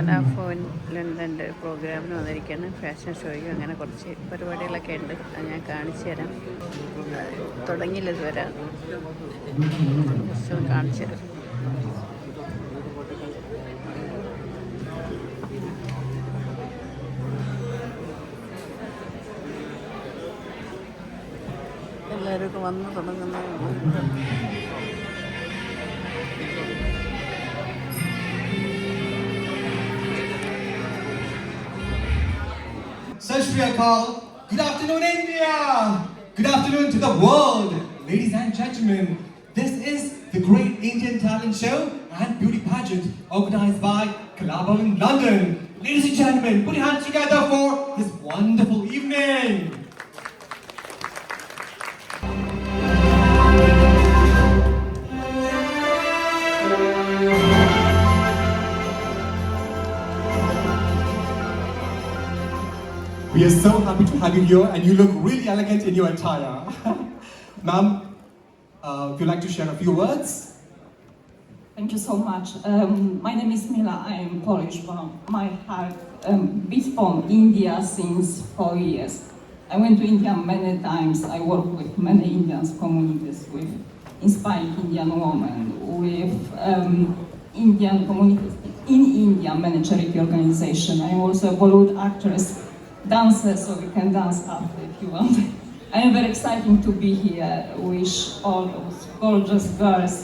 Vodafone ലണ്ടൻ്റെ ഒരു പ്രോഗ്രാമിന് വന്നിരിക്കുകയാണ്, ഫാഷൻ ഷോയ്ക്ക്. അങ്ങനെ കുറച്ച് പരിപാടികളൊക്കെ ഉണ്ട്, അത് ഞാൻ കാണിച്ചു തരാം. തുടങ്ങിയില്ല ഇതുവരെ, കുറച്ച് കാണിച്ചു തരാം. എല്ലാവരും വന്ന് തുടങ്ങുന്ന Sat Shri Akal. Good afternoon, India. Good afternoon to the world. Ladies and gentlemen, this is the Great Indian Talent Show and Beauty Pageant organized by Kalaabhavan London. Ladies and gentlemen, put your hands together for this wonderful evening. We are so happy to have you here, and you look really elegant in your attire. Ma'am, would you like to share a few words? Thank you so much. My name is Mila. I am Polish, but my heart beats from India since 4 years. I went to India many times. I work with many Indian communities, with inspiring Indian women, with Indian communities in India, many charity organizations. I am also a Bollywood actress, dancer, so we can dance after if you want. I am very excited to be here. Wish all those gorgeous girls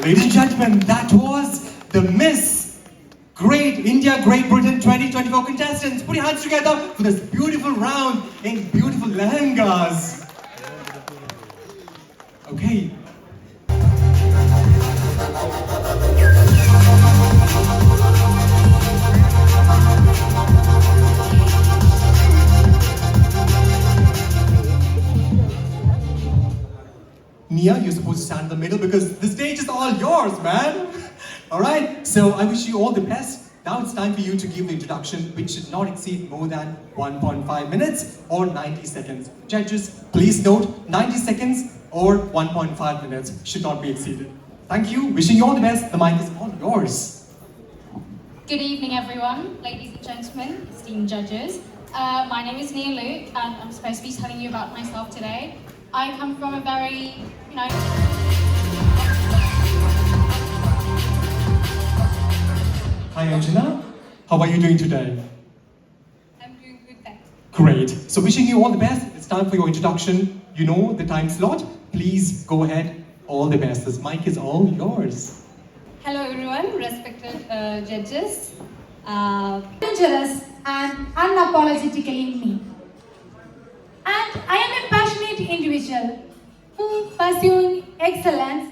Ladies and gentlemen, that was the Miss Great India Great Britain 2024 contestants. Put your hands together for this beautiful round in beautiful lehengas. Okay. Nia, you're supposed to stand in the middle because the stage is all yours, man. All right, so I wish you all the best. Now it's time for you to give the introduction, which should not exceed more than 1.5 minutes or 90 seconds. Judges, please note 90 seconds or 1.5 minutes should not be exceeded. Thank you, wishing you all the best. The mic is all yours. Good evening, everyone, ladies and gentlemen, esteemed judges. My name is Nia Luke, and I'm supposed to be telling you about myself today. I come from a very, Hi Anjana, how are you doing today? I'm doing good, thanks. Great. So wishing you all the best. It's time for your introduction. You know the time slot. Please go ahead. All the best. This mic is all yours. Hello, everyone, respected judges. Dangerous and unapologetically me. And I am a passionate individual who pursuing excellence.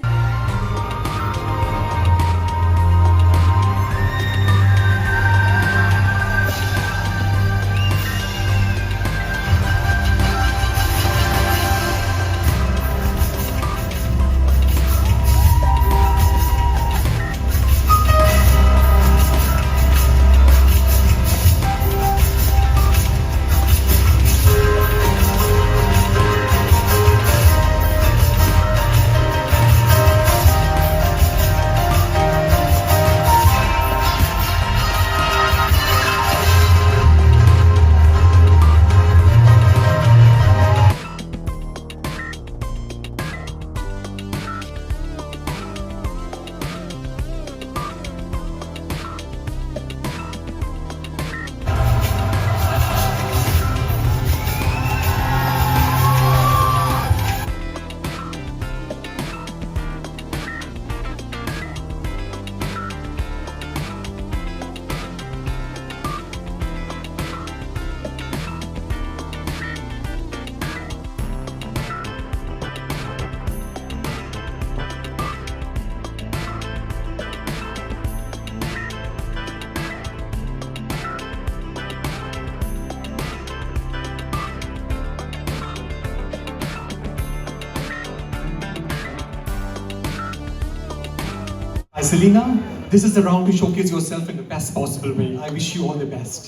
Selena, this is the round to showcase yourself in the best possible way. I wish you all the best.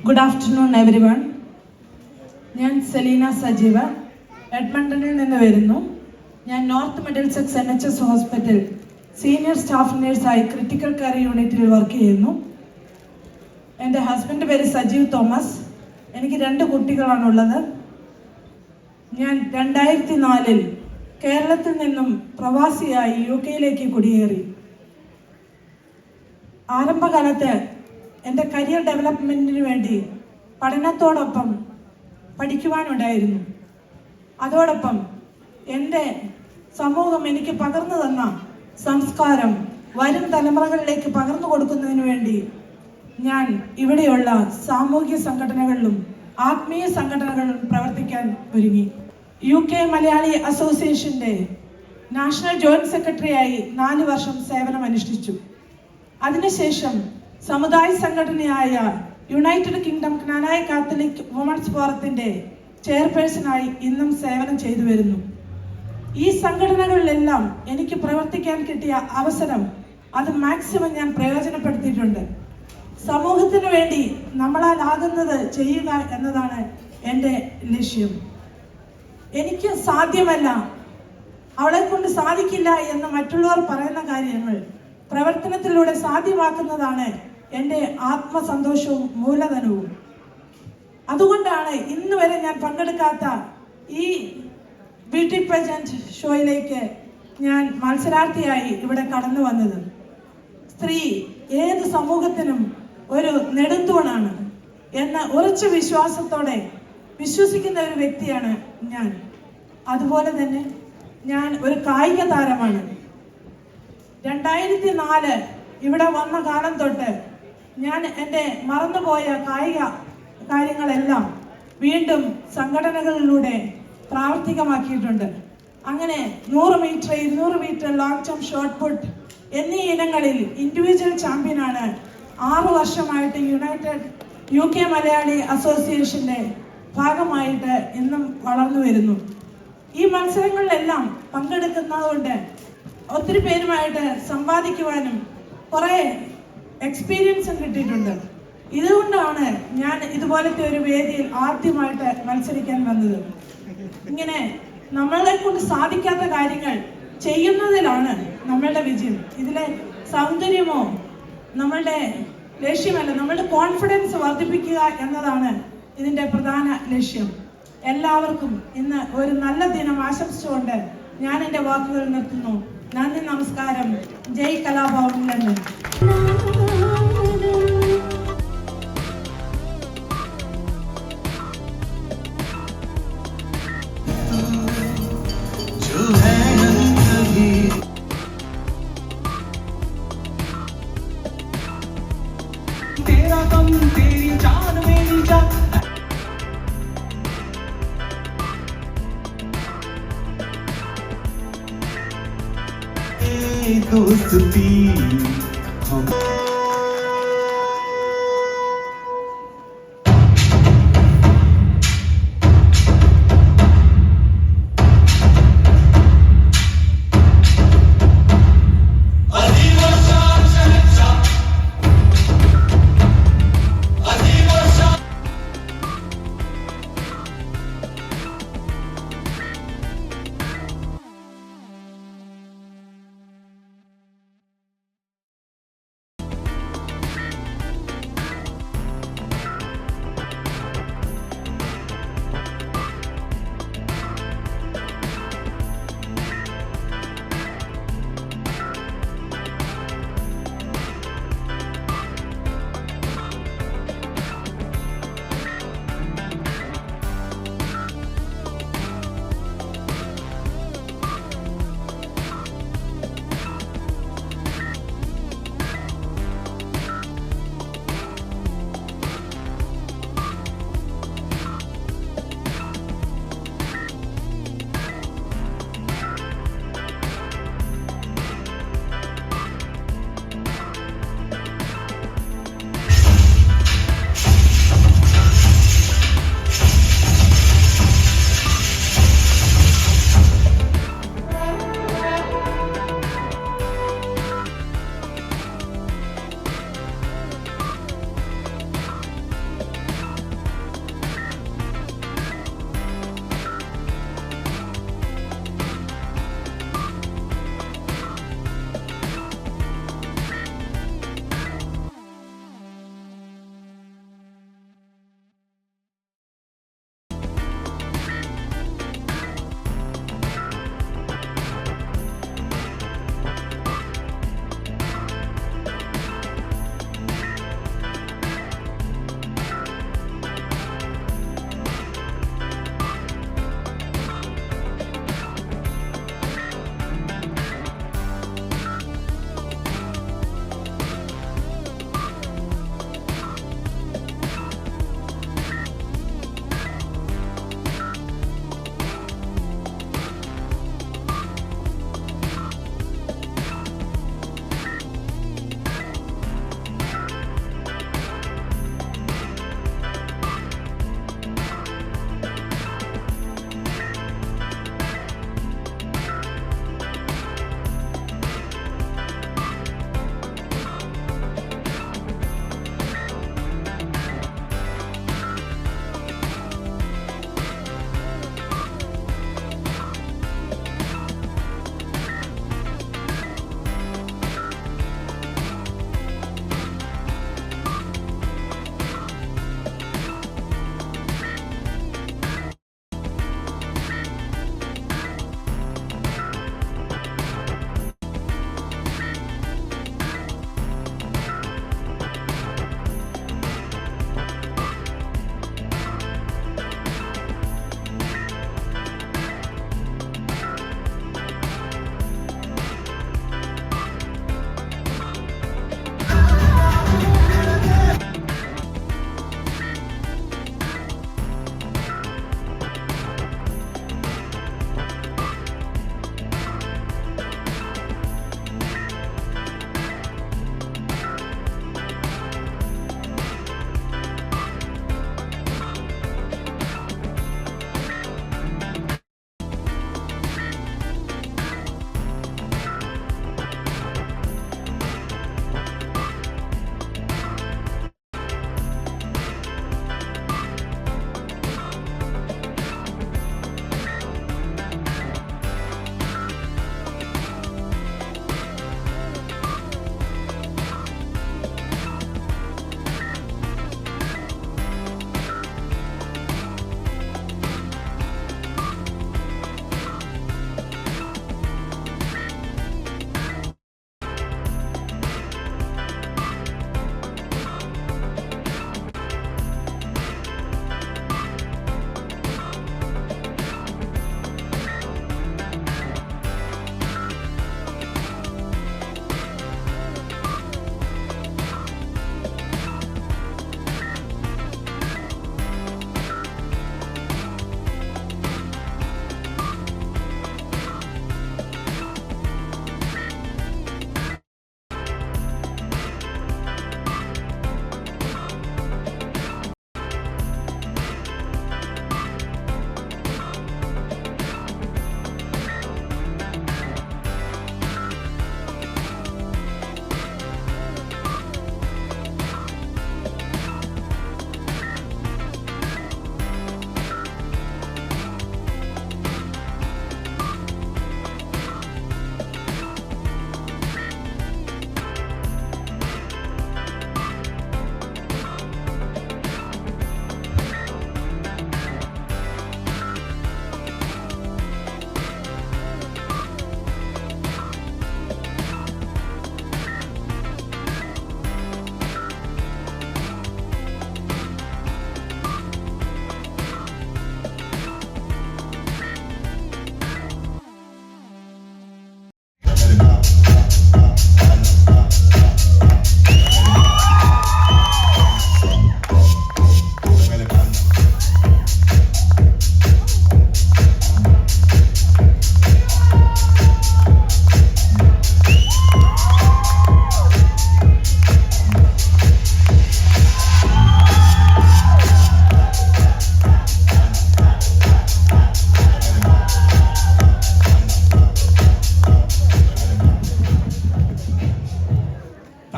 Good afternoon everyone. ഞാൻ സെലീന സജീവ, എഡ്മണ്ടണിൽ നിന്ന് വരുന്നു. ഞാൻ north Middlesex NHS hospital senior staff നേഴ്സായി critical care യൂണിറ്റിൽ work ചെയ്യുന്നു. എൻ്റെ husband പേര് സജീവ് തോമസ്. എനിക്ക് 2 കുട്ടികളാണുള്ളത്. ഞാൻ 2004 കേരളത്തിൽ നിന്നും പ്രവാസിയായി UK കുടിയേറി. ആരംഭകാലത്ത് എൻ്റെ കരിയർ ഡെവലപ്മെൻറ്റിന് വേണ്ടി പഠനത്തോടൊപ്പം പഠിക്കുവാനുണ്ടായിരുന്നു. അതോടൊപ്പം എൻ്റെ സമൂഹം എനിക്ക് പകർന്നു തന്ന സംസ്കാരം വരും തലമുറകളിലേക്ക് പകർന്നു കൊടുക്കുന്നതിന് വേണ്ടി ഞാൻ ഇവിടെയുള്ള സാമൂഹ്യ സംഘടനകളിലും ആത്മീയ സംഘടനകളിലും പ്രവർത്തിക്കാൻ ഒരുങ്ങി. UK മലയാളി അസോസിയേഷൻ്റെ നാഷണൽ ജോയിന്റ് സെക്രട്ടറിയായി 4 വർഷം സേവനമനുഷ്ഠിച്ചു. അതിനുശേഷം സമുദായ സംഘടനയായ United Kingdom Knanaya Catholic Women's ഫോറത്തിൻ്റെ ചെയർപേഴ്സണായി ഇന്നും സേവനം ചെയ്തു വരുന്നു. ഈ സംഘടനകളിലെല്ലാം എനിക്ക് പ്രവർത്തിക്കാൻ കിട്ടിയ അവസരം അത് മാക്സിമം ഞാൻ പ്രയോജനപ്പെടുത്തിയിട്ടുണ്ട്. സമൂഹത്തിന് വേണ്ടി നമ്മളാലാകുന്നത് ചെയ്യുക എന്നതാണ് എൻ്റെ ലക്ഷ്യം. എനിക്ക് സാധ്യമല്ല, അവളെ കൊണ്ട് സാധിക്കില്ല എന്ന് മറ്റുള്ളവർ പറയുന്ന കാര്യങ്ങൾ പ്രവർത്തനത്തിലൂടെ സാധ്യമാക്കുന്നതാണ് എൻ്റെ ആത്മസന്തോഷവും മൂലധനവും. അതുകൊണ്ടാണ് ഇന്ന് വരെ ഞാൻ പങ്കെടുക്കാത്ത ഈ ബ്യൂട്ടി പേജന്റ് ഷോയിലേക്ക് ഞാൻ മത്സരാർത്ഥിയായി ഇവിടെ കടന്നു വന്നത്. സ്ത്രീ ഏത് സമൂഹത്തിനും ഒരു നെടുന്തൂണാണ് എന്ന ഉറച്ച വിശ്വാസത്തോടെ വിശ്വസിക്കുന്ന ഒരു വ്യക്തിയാണ് ഞാൻ. അതുപോലെ തന്നെ ഞാൻ ഒരു കായിക താരമാണ്. 2004 ഇവിടെ വന്ന കാലം തൊട്ട് ഞാൻ എൻ്റെ മറന്നുപോയ കായിക കാര്യങ്ങളെല്ലാം വീണ്ടും സംഘടനകളിലൂടെ പ്രാവർത്തികമാക്കിയിട്ടുണ്ട്. അങ്ങനെ 100 metre, 200 metre, long jump, shot put എന്നീ ഇനങ്ങളിൽ ഇൻഡിവിജ്വൽ ചാമ്പ്യനാണ് 6 വർഷമായിട്ട് UK മലയാളി അസോസിയേഷൻ്റെ ഭാഗമായിട്ട് ഇന്നും വളർന്നു വരുന്നു. ഈ മത്സരങ്ങളിലെല്ലാം പങ്കെടുക്കുന്നതുകൊണ്ട് ഒത്തിരി പേരുമായിട്ട് സംവാദിക്കുവാനും കുറേ എക്സ്പീരിയൻസും കിട്ടിയിട്ടുണ്ട്. ഇതുകൊണ്ടാണ് ഞാൻ ഇതുപോലത്തെ ഒരു വേദിയിൽ ആദ്യമായിട്ട് മത്സരിക്കാൻ വന്നത്. ഇങ്ങനെ നമ്മളെ കൊണ്ട് സാധിക്കാത്ത കാര്യങ്ങൾ ചെയ്യുന്നതിലാണ് നമ്മളുടെ വിജയം. ഇതിലെ സൗന്ദര്യമോ നമ്മളുടെ ലക്ഷ്യമല്ല, നമ്മളുടെ കോൺഫിഡൻസ് വർദ്ധിപ്പിക്കുക എന്നതാണ് ഇതിൻ്റെ പ്രധാന ലക്ഷ്യം. എല്ലാവർക്കും ഇന്ന് ഒരു നല്ല ദിനം ആശംസിച്ചുകൊണ്ട് ഞാൻ എൻ്റെ വാക്കുകൾ നിർത്തുന്നു. നന്ദി, നമസ്കാരം. ജയ് കലാഭവൻ ലണ്ടൻ. दोस्ती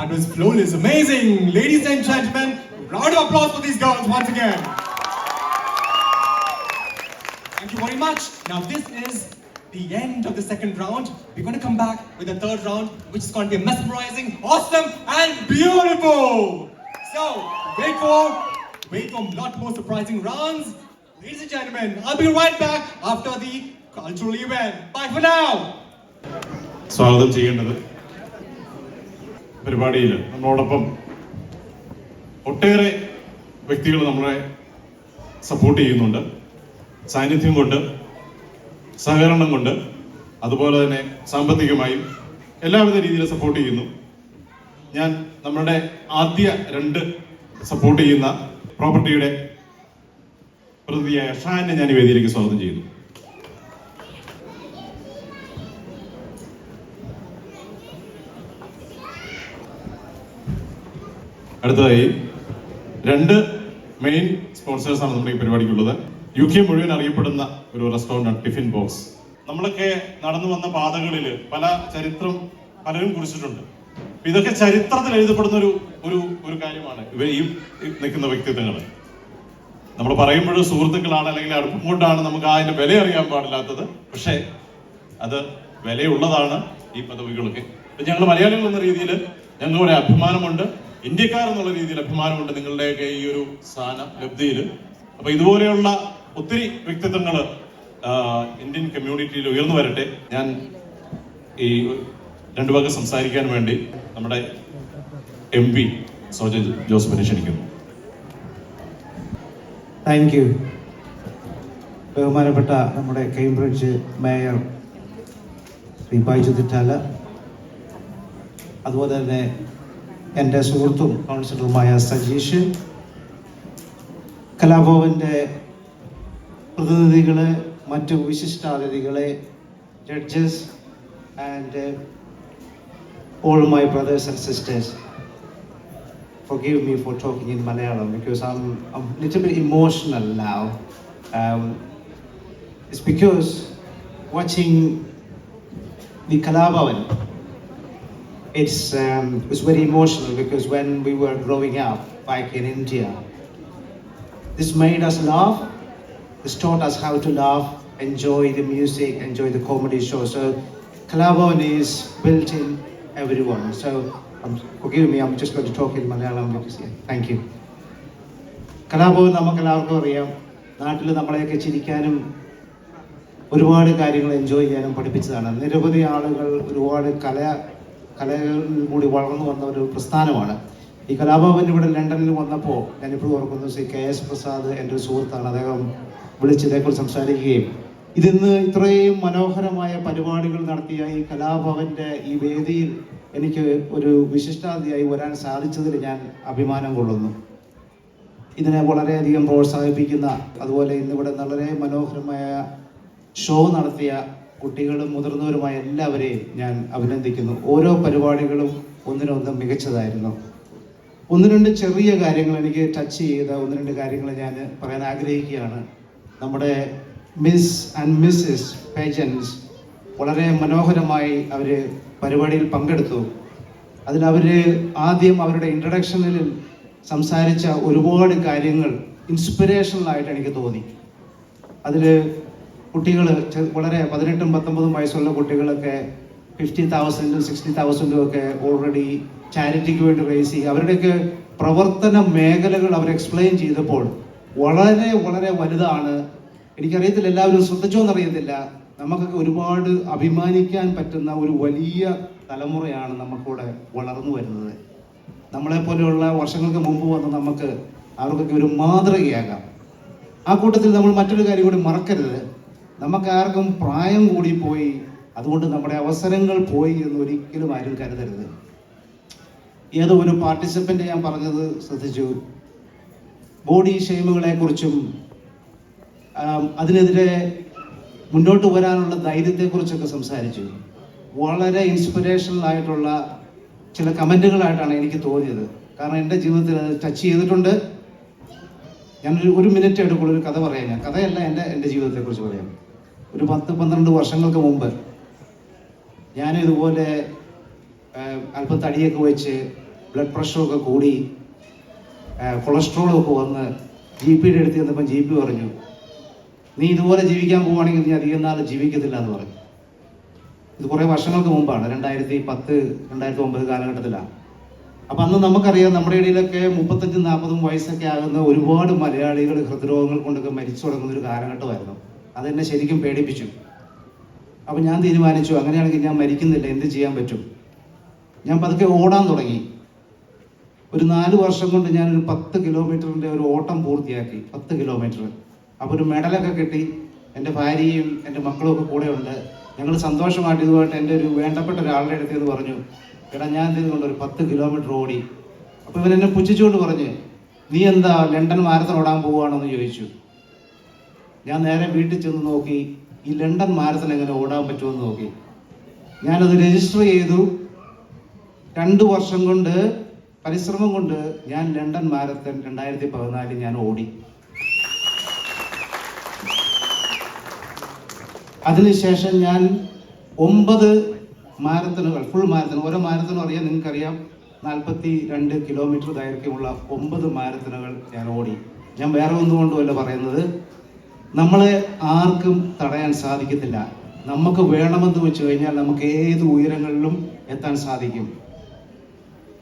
That was flawless, amazing. Ladies and gentlemen, round of applause for these girls once again. Thank you very much. Now this is the end of the second round. We're going to come back with the third round, which is going to be mesmerizing, awesome, and beautiful. So wait for a lot more surprising rounds. Ladies and gentlemen, I'll be right back after the cultural event. Bye for now. സ്വാഗതം ചെയ്യേണ്ടത് പരിപാടിയിൽ നമ്മളോടൊപ്പം ഒട്ടേറെ വ്യക്തികൾ നമ്മളെ support ചെയ്യുന്നുണ്ട്. സാന്നിധ്യം കൊണ്ട്, സഹകരണം കൊണ്ട്, അതുപോലെ തന്നെ സാമ്പത്തികമായും എല്ലാവിധ രീതിയിൽ സപ്പോർട്ട് ചെയ്യുന്നു. ഞാൻ നമ്മുടെ ആദ്യ 2 സപ്പോർട്ട് ചെയ്യുന്ന പ്രോപ്പർട്ടിയുടെ പ്രതിനിധിയായ ഷാനെ ഞാൻ ഈ വേദിയിലേക്ക് സ്വാഗതം ചെയ്യുന്നു. അടുത്തതായി 2 മെയിൻ സ്പോൺസേഴ്സാണ് നമ്മുടെ ഈ പരിപാടിക്കുള്ളത്. UK മുഴുവൻ അറിയപ്പെടുന്ന ഒരു റെസ്റ്റോറൻ്റ് ടിഫിൻ ബോക്സ്. നമ്മളൊക്കെ നടന്നു വന്ന പാതകളിൽ പല ചരിത്രം പലരും കുറിച്ചിട്ടുണ്ട്. ഇതൊക്കെ ചരിത്രത്തിൽ എഴുതപ്പെടുന്ന ഒരു കാര്യമാണ്. ഈ നിൽക്കുന്ന വ്യക്തിത്വങ്ങൾ നമ്മൾ പറയുമ്പോഴും സുഹൃത്തുക്കളാണ് അല്ലെങ്കിൽ അടുപ്പം കൊണ്ടാണ് നമുക്ക് അതിന്റെ വില അറിയാൻ പാടില്ലാത്തത്. പക്ഷേ അത് വിലയുള്ളതാണ് ഈ പദവികളൊക്കെ. ഞങ്ങൾ മലയാളികൾ എന്ന രീതിയിൽ ഞങ്ങൾക്ക് ഒരു അഭിമാനമുണ്ട്, ഇന്ത്യക്കാർ എന്നുള്ള രീതിയിൽ അഭിമാനമുണ്ട് നിങ്ങളുടെയൊക്കെ ഈ ഒരു സ്ഥാന ലബ്ധിയിൽ. അപ്പൊ ഇതുപോലെയുള്ള ഒത്തിരി വ്യക്തിത്വങ്ങൾ ഇന്ത്യൻ കമ്മ്യൂണിറ്റിയിൽ ഉയർന്നു വരട്ടെ. ഞാൻ ഈ 2 വാക്ക് സംസാരിക്കാൻ വേണ്ടി നമ്മുടെ MP സോജൻ ജോസഫിനെ ക്ഷണിക്കുന്നു. Thank you. ബഹുമാനപ്പെട്ട നമ്മുടെ കേംബ്രിഡ്ജ് മേയർ ശ്രീ ബൈജു തിറ്റാല, അതുപോലെ തന്നെ എൻ്റെ സുഹൃത്തും കൗൺസിലറുമായ സജീഷ്, കലാഭവൻ്റെ പ്രതിനിധികളെ, മറ്റു വിശിഷ്ടാതിഥികളെ, judges and all my brothers and sisters, forgive me for talking in Malayalam because I'm a little bit emotional now. It's because watching the Kalabhavan, it's very emotional because when we were growing up back in India, this made us laugh, this taught us how to laugh, enjoy the music, enjoy the comedy show. So Kalabhavan is built in everyone. So forgive me, I'm just going to talk in Malayalam because thank you. Kalabhavan നമുക്കെല്ലാവർക്കും അറിയാം, നാട്ടിൽ നമ്മളെയൊക്കെ ചിരിക്കാനും ഒരുപാട് കാര്യങ്ങൾ enjoy ചെയ്യാനും പഠിപ്പിച്ചതാണ്. നിരവധി ആളുകൾ ഒരുപാട് കലകളിൽ കൂടി വളർന്നു വന്ന ഒരു പ്രസ്ഥാനമാണ്. ഈ കലാഭവൻ ഇവിടെ ലണ്ടനിൽ വന്നപ്പോൾ ഞാനിപ്പോഴും ഓർക്കുന്നു, ശ്രീ KS പ്രസാദ് എൻ്റെ ഒരു സുഹൃത്താണ്, അദ്ദേഹം വിളിച്ച് ഇതേക്കുറിച്ച് സംസാരിക്കുകയും ഇതിന്ന് ഇത്രയും മനോഹരമായ പരിപാടികൾ നടത്തിയ ഈ കലാഭവന്റെ ഈ വേദിയിൽ എനിക്ക് ഒരു വിശിഷ്ടാതിഥിയായി വരാൻ സാധിച്ചതിൽ ഞാൻ അഭിമാനം കൊള്ളുന്നു. ഇതിനെ വളരെയധികം പ്രോത്സാഹിപ്പിക്കുന്ന, അതുപോലെ ഇന്നിവിടെ വളരെ മനോഹരമായ ഷോ നടത്തിയ കുട്ടികളും മുതിർന്നവരുമായ എല്ലാവരെയും ഞാൻ അഭിനന്ദിക്കുന്നു. ഓരോ പരിപാടികളും ഒന്നിനൊന്നും മികച്ചതായിരുന്നു. 1-2 ചെറിയ കാര്യങ്ങൾ എനിക്ക് ടച്ച് ചെയ്ത 1-2 കാര്യങ്ങൾ ഞാൻ പറയാൻ ആഗ്രഹിക്കുകയാണ്. നമ്മുടെ മിസ് ആൻഡ് മിസ്സസ് പേജൻസ് വളരെ മനോഹരമായി അവർ പരിപാടിയിൽ പങ്കെടുത്തു. അതിലവർ ആദ്യം അവരുടെ ഇൻട്രഡക്ഷനിൽ സംസാരിച്ച ഒരുപാട് കാര്യങ്ങൾ ഇൻസ്പിറേഷണലായിട്ട് എനിക്ക് തോന്നി. അതിൽ കുട്ടികൾ വളരെ 18-19 വയസ്സുള്ള കുട്ടികളൊക്കെ 50,000 60,000 ഒക്കെ ഓൾറെഡി ചാരിറ്റിക്ക് വേണ്ടി റേസ് ചെയ്യുക, അവരുടെയൊക്കെ പ്രവർത്തന മേഖലകൾ അവർ എക്സ്പ്ലെയിൻ ചെയ്തപ്പോൾ വളരെ വളരെ വലുതാണ്. എനിക്കറിയത്തില്ല എല്ലാവരും ശ്രദ്ധിച്ചോ എന്നറിയത്തില്ല, നമുക്കൊക്കെ ഒരുപാട് അഭിമാനിക്കാൻ പറ്റുന്ന ഒരു വലിയ തലമുറയാണ് നമുക്കിവിടെ വളർന്നു വരുന്നത്. നമ്മളെപ്പോലെയുള്ള വർഷങ്ങൾക്ക് മുമ്പ് വന്ന് നമുക്ക് അവർക്കൊക്കെ ഒരു മാതൃകയാകാം. ആ കൂട്ടത്തിൽ നമ്മൾ മറ്റൊരു കാര്യം കൂടി മറക്കരുത്, നമുക്ക് ആർക്കും പ്രായം കൂടി പോയി അതുകൊണ്ട് നമ്മുടെ അവസരങ്ങൾ പോയി എന്ന് ഒരിക്കലും ആരും കരുതരുത്. ഏതോ ഒരു പാർട്ടിസിപ്പൻ്റ് ഞാൻ പറഞ്ഞത് ശ്രദ്ധിച്ചു, ബോഡി ഷെയിമുകളെ കുറിച്ചും അതിനെതിരെ മുന്നോട്ട് വരാനുള്ള ധൈര്യത്തെക്കുറിച്ചൊക്കെ സംസാരിച്ചു. വളരെ ഇൻസ്പിറേഷണൽ ആയിട്ടുള്ള ചില കമൻറ്റുകളായിട്ടാണ് എനിക്ക് തോന്നിയത്. കാരണം എൻ്റെ ജീവിതത്തിൽ അത് ടച്ച് ചെയ്തിട്ടുണ്ട്. ഞാനൊരു മിനിറ്റ് എടുക്കുള്ളൂ ഒരു കഥ പറയാം. ഞാൻ കഥയല്ല, എൻ്റെ ജീവിതത്തെക്കുറിച്ച് പറയാം. ഒരു 10-12 വർഷങ്ങൾക്ക് മുമ്പ് ഞാൻ ഇതുപോലെ അല്പം തടിയൊക്കെ വെച്ച് ബ്ലഡ് പ്രഷറൊക്കെ കൂടി കൊളസ്ട്രോളും ഒക്കെ വന്ന് GP അടുത്ത് ചെന്നപ്പോൾ GP പറഞ്ഞു, നീ ഇതുപോലെ ജീവിക്കാൻ പോവുകയാണെങ്കിൽ നീ അധികം നാൾ ജീവിക്കത്തില്ല എന്ന് പറഞ്ഞു. ഇത് കുറേ വർഷങ്ങൾക്ക് മുമ്പാണ്, 2010, 2009 കാലഘട്ടത്തിലാണ്. അപ്പം അന്ന് നമുക്കറിയാം നമ്മുടെ ഇടയിലൊക്കെ 35-40 വയസ്സൊക്കെ ആകുന്ന ഒരുപാട് മലയാളികൾ ഹൃദ്രോഗങ്ങൾ കൊണ്ടൊക്കെ മരിച്ചു തുടങ്ങുന്ന ഒരു കാലഘട്ടമായിരുന്നു. അതെന്നെ ശരിക്കും പേടിപ്പിച്ചു. അപ്പം ഞാൻ തീരുമാനിച്ചു, അങ്ങനെയാണെങ്കിൽ ഞാൻ മരിക്കുന്നില്ല, എന്ത് ചെയ്യാൻ പറ്റും? ഞാൻ പതുക്കെ ഓടാൻ തുടങ്ങി. ഒരു 4 വർഷം കൊണ്ട് ഞാനൊരു 10 കിലോമീറ്ററിൻ്റെ ഒരു ഓട്ടം പൂർത്തിയാക്കി. 10 കിലോമീറ്റർ. അപ്പോൾ ഒരു മെഡലൊക്കെ കിട്ടി. എൻ്റെ ഭാര്യയും എൻ്റെ മക്കളും ഒക്കെ കൂടെ ഉണ്ട്. ഞങ്ങൾ സന്തോഷമായിട്ട് ഇതുമായിട്ട് എൻ്റെ ഒരു വേണ്ടപ്പെട്ട ഒരാളുടെ അടുത്ത് പറഞ്ഞു, എടാ ഞാൻ ഇതുകൊണ്ട് ഒരു 10 കിലോമീറ്റർ ഓടി. അപ്പോൾ ഇവൻ എന്നെ പുച്ഛിച്ചുകൊണ്ട് പറഞ്ഞ്, നീ എന്താ ലണ്ടൻ മാരത്തൺ ഓടാൻ പോവുകയാണെന്ന് ചോദിച്ചു. ഞാൻ നേരെ വീട്ടിൽ ചെന്ന് നോക്കി, ഈ ലണ്ടൻ മാരത്തൺ എങ്ങനെ ഓടാൻ പറ്റുമെന്ന് നോക്കി. ഞാനത് രജിസ്റ്റർ ചെയ്തു. 2 വർഷം കൊണ്ട് പരിശ്രമം കൊണ്ട് ഞാൻ ലണ്ടൻ മാരത്തൺ 2014 ഞാൻ ഓടി. അതിനുശേഷം ഞാൻ 9 മാരത്തണുകൾ, ഫുൾ മാരത്തൺ, ഓരോ മാരത്തണും അറിയാം, നിങ്ങൾക്കറിയാം, 42 കിലോമീറ്റർ ദൈർഘ്യമുള്ള 9 മാരത്തണുകൾ ഞാൻ ഓടി. ഞാൻ വേറെ ഒന്നുകൊണ്ടുമല്ല പറയുന്നത്, നമ്മളെ ആർക്കും തടയാൻ സാധിക്കത്തില്ല. നമുക്ക് വേണമെന്ന് വെച്ച് കഴിഞ്ഞാൽ നമുക്ക് ഏത് ഉയരങ്ങളിലും എത്താൻ സാധിക്കും.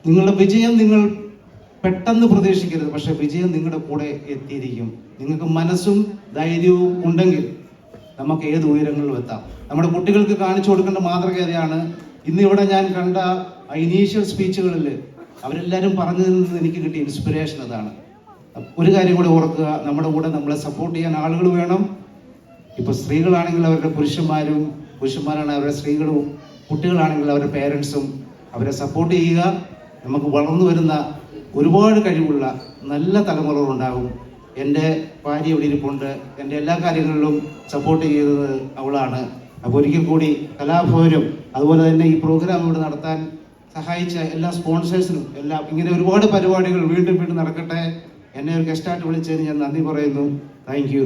നിങ്ങളുടെ വിജയം നിങ്ങൾ പെട്ടെന്ന് പ്രതീക്ഷിക്കരുത്, പക്ഷെ വിജയം നിങ്ങളുടെ കൂടെ എത്തിയിരിക്കും. നിങ്ങൾക്ക് മനസ്സും ധൈര്യവും ഉണ്ടെങ്കിൽ നമുക്ക് ഏത് ഉയരങ്ങളിലും എത്താം. നമ്മുടെ കുട്ടികൾക്ക് കാണിച്ചു കൊടുക്കേണ്ട മാതൃകയാണ്. ഇന്ന് ഇവിടെ ഞാൻ കണ്ട ഇനീഷ്യൽ സ്പീച്ചുകളിൽ അവരെല്ലാവരും പറഞ്ഞതിൽ നിന്ന് എനിക്ക് കിട്ടിയ ഇൻസ്പിറേഷൻ അതാണ്. ഒരു കാര്യം കൂടെ ഓർക്കുക, നമ്മുടെ കൂടെ നമ്മളെ സപ്പോർട്ട് ചെയ്യാൻ ആളുകൾ വേണം. ഇപ്പോൾ സ്ത്രീകളാണെങ്കിൽ അവരുടെ പുരുഷന്മാരാണ് അവരുടെ സ്ത്രീകളും, കുട്ടികളാണെങ്കിൽ അവരുടെ പേരൻസും അവരെ സപ്പോർട്ട് ചെയ്യുക. നമുക്ക് വളർന്നു വരുന്ന ഒരുപാട് കഴിവുള്ള നല്ല തലമുറകളുണ്ടാകും. എൻ്റെ ഭാര്യ ഇവിടെ ഇരിപ്പുണ്ട്. എൻ്റെ എല്ലാ കാര്യങ്ങളിലും സപ്പോർട്ട് ചെയ്തത് അവളാണ്. അപ്പോൾ ഒരിക്കൽ കൂടി കലാഭവനും അതുപോലെ തന്നെ ഈ പ്രോഗ്രാം ഇവിടെ നടത്താൻ സഹായിച്ച എല്ലാ സ്പോൺസേഴ്സിനും എല്ലാം, ഇങ്ങനെ ഒരുപാട് പരിപാടികൾ വീണ്ടും വീണ്ടും നടക്കട്ടെ. എന്നെ ഒരു ഗസ്റ്റായിട്ട് വിളിച്ചതിന് ഞാൻ നന്ദി പറയുന്നു. Thank you.